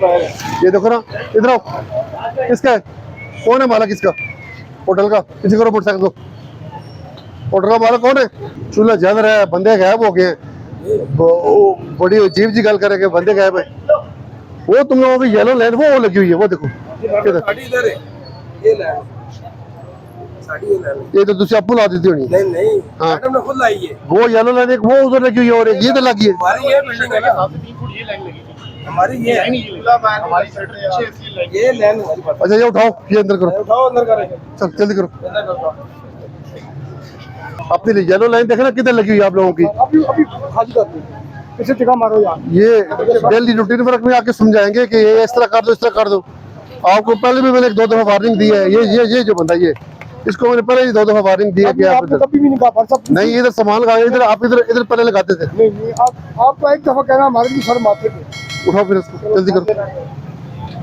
ये देखो ना, इधर आओ, किसका है, कौन है मालिक इसका होटल का? किसी करो मोटरसाइकिल को, होटल का मालिक कौन है? चूल्हा जल रहा है, बंदे गायब हो गए हैं, बड़ी अजीब जी गल करेंगे, बंदे गायब है। वो तुम लोगों की येलो लाइन वो लगी हुई है, वो देखो ये तो दूसरी आपको ला देती होनी। नहीं हाँ मैडम ने खुद लाई है। वो येलो लाइन एक वो उधर लगी हुई है और एक ये तो लगी है। हमारी ये बिल्डिंग है ना, 3 फुट ये लाइन लगी थी हमारी, ये हमारी साइड ये लाइन हमारी पास। अच्छा ये उठाओ, ये अंदर करो, उठाओ अंदर करेंगे, चल जल्दी करो। अपनी येलो लाइन देखना किधर लगी हुई है आप लोगों की। अभी खाली कर दो, इसे टिका मारो यार। ये डेली रूटीन वर्क में आके समझाएंगे कि ये इस तरह कर दो, इस तरह कर दो। आपको पहले भी मैंने 2 दफा वार्निंग दी है। ये जो बंदा ये, इसको मैंने पहले ही 2 दफा वार्निंग दी है कि आप कभी भी नहीं कहा नहीं इधर सामान लगाए, इधर आप इधर पहले लगाते थे। नहीं आप तो एक दफा कहना हमारे भी शर्म आते थे। उठाओ फिर इसको जल्दी करो।